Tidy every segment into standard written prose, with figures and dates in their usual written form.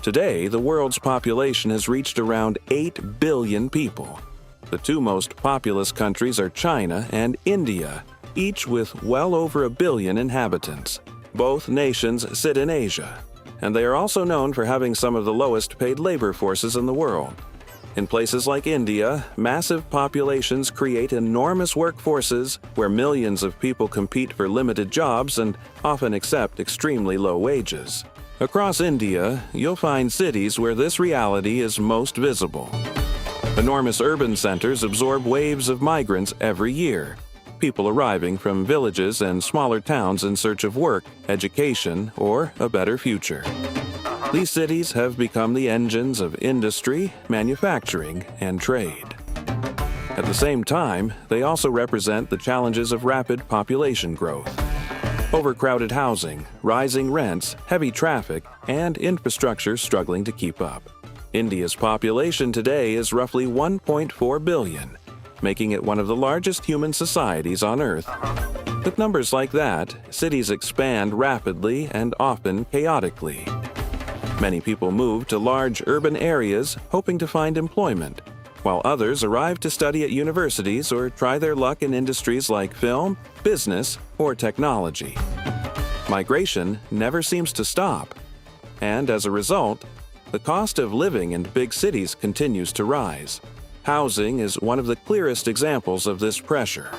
Today, the world's population has reached around 8 billion people. The two most populous countries are China and India, each with well over 1 billion inhabitants. Both nations sit in Asia, and they are also known for having some of the lowest paid labor forces in the world. In places like India, massive populations create enormous workforces where millions of people compete for limited jobs and often accept extremely low wages. Across India, you'll find cities where this reality is most visible. Enormous urban centers absorb waves of migrants every year, people arriving from villages and smaller towns in search of work, education, or a better future. These cities have become the engines of industry, manufacturing, and trade. At the same time, they also represent the challenges of rapid population growth. Overcrowded housing, rising rents, heavy traffic, and infrastructure struggling to keep up. India's population today is roughly 1.4 billion, making it one of the largest human societies on Earth. With numbers like that, cities expand rapidly and often chaotically. Many people move to large urban areas hoping to find employment, while others arrive to study at universities or try their luck in industries like film, business, or technology. Migration never seems to stop, and as a result, the cost of living in big cities continues to rise. Housing is one of the clearest examples of this pressure.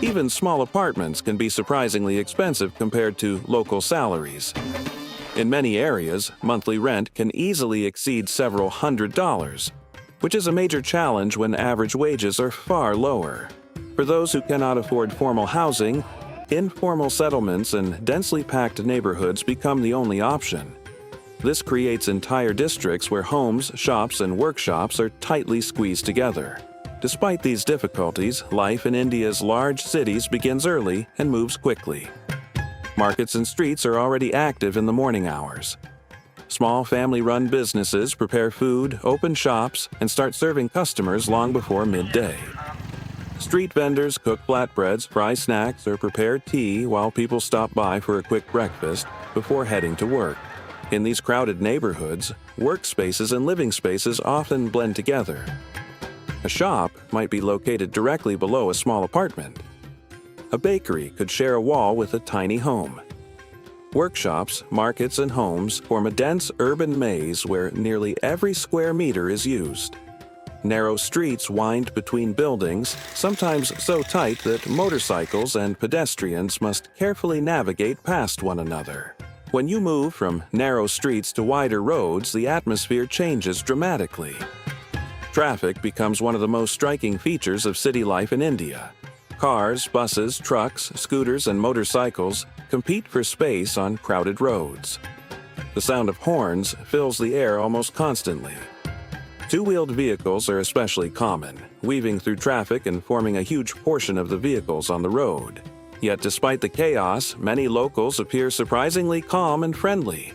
Even small apartments can be surprisingly expensive compared to local salaries. In many areas, monthly rent can easily exceed several $100s, which is a major challenge when average wages are far lower. For those who cannot afford formal housing, informal settlements and densely packed neighborhoods become the only option. This creates entire districts where homes, shops, and workshops are tightly squeezed together. Despite these difficulties, life in India's large cities begins early and moves quickly. Markets and streets are already active in the morning hours. Small family-run businesses prepare food, open shops, and start serving customers long before midday. Street vendors cook flatbreads, fry snacks, or prepare tea while people stop by for a quick breakfast before heading to work. In these crowded neighborhoods, workspaces and living spaces often blend together. A shop might be located directly below a small apartment. A bakery could share a wall with a tiny home. Workshops, markets, and homes form a dense urban maze where nearly every square meter is used. Narrow streets wind between buildings, sometimes so tight that motorcycles and pedestrians must carefully navigate past one another. When you move from narrow streets to wider roads, the atmosphere changes dramatically. Traffic becomes one of the most striking features of city life in India. Cars, buses, trucks, scooters, and motorcycles compete for space on crowded roads. The sound of horns fills the air almost constantly. Two-wheeled vehicles are especially common, weaving through traffic and forming a huge portion of the vehicles on the road. Yet despite the chaos, many locals appear surprisingly calm and friendly.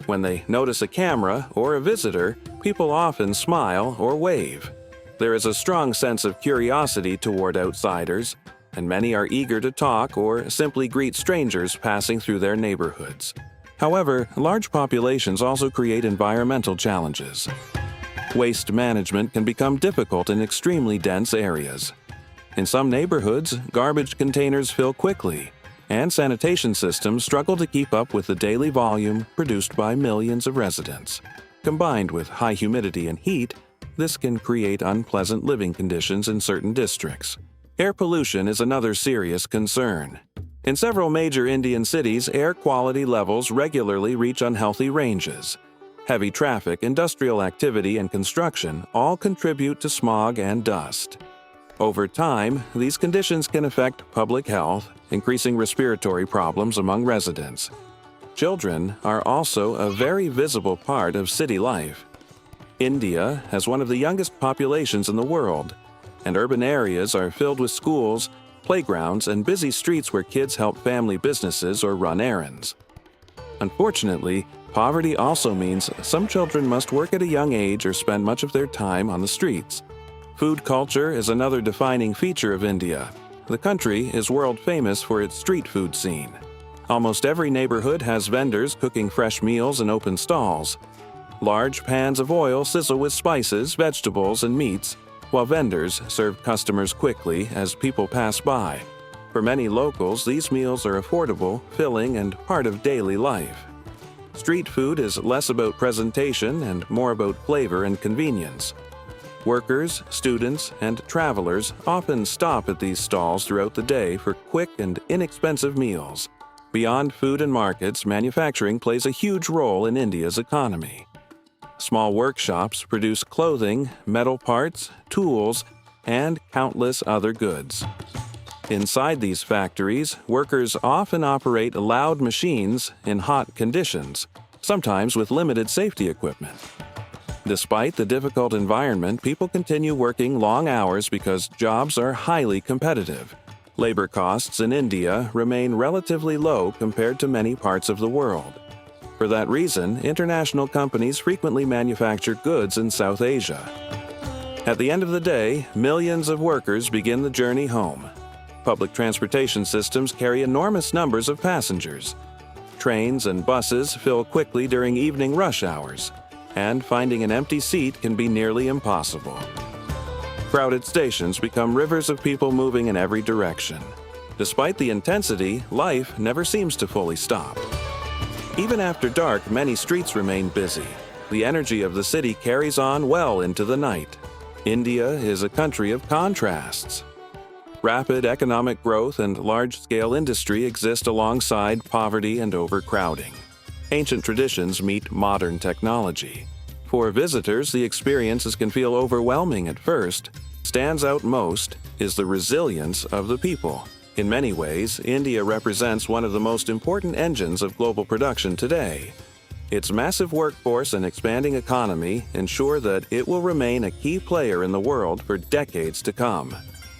When they notice a camera or a visitor, people often smile or wave. There is a strong sense of curiosity toward outsiders, and many are eager to talk or simply greet strangers passing through their neighborhoods. However, large populations also create environmental challenges. Waste management can become difficult in extremely dense areas. In some neighborhoods, garbage containers fill quickly, and sanitation systems struggle to keep up with the daily volume produced by millions of residents. Combined with high humidity and heat, this can create unpleasant living conditions in certain districts. Air pollution is another serious concern. In several major Indian cities, air quality levels regularly reach unhealthy ranges. Heavy traffic, industrial activity, and construction all contribute to smog and dust. Over time, these conditions can affect public health, increasing respiratory problems among residents. Children are also a very visible part of city life. India has one of the youngest populations in the world, and urban areas are filled with schools, playgrounds, and busy streets where kids help family businesses or run errands. Unfortunately, poverty also means some children must work at a young age or spend much of their time on the streets. Food culture is another defining feature of India. The country is world famous for its street food scene. Almost every neighborhood has vendors cooking fresh meals in open stalls. Large pans of oil sizzle with spices, vegetables, and meats, while vendors serve customers quickly as people pass by. For many locals, these meals are affordable, filling, and part of daily life. Street food is less about presentation and more about flavor and convenience. Workers, students, and travelers often stop at these stalls throughout the day for quick and inexpensive meals. Beyond food and markets, manufacturing plays a huge role in India's economy. Small workshops produce clothing, metal parts, tools, and countless other goods. Inside these factories, workers often operate loud machines in hot conditions, sometimes with limited safety equipment. Despite the difficult environment, people continue working long hours because jobs are highly competitive. Labor costs in India remain relatively low compared to many parts of the world. For that reason, international companies frequently manufacture goods in South Asia. At the end of the day, millions of workers begin the journey home. Public transportation systems carry enormous numbers of passengers. Trains and buses fill quickly during evening rush hours, and finding an empty seat can be nearly impossible. Crowded stations become rivers of people moving in every direction. Despite the intensity, life never seems to fully stop. Even after dark, many streets remain busy. The energy of the city carries on well into the night. India is a country of contrasts. Rapid economic growth and large-scale industry exist alongside poverty and overcrowding. Ancient traditions meet modern technology. For visitors, the experiences can feel overwhelming at first. Stands out most is the resilience of the people. In many ways, India represents one of the most important engines of global production today. Its massive workforce and expanding economy ensure that it will remain a key player in the world for decades to come.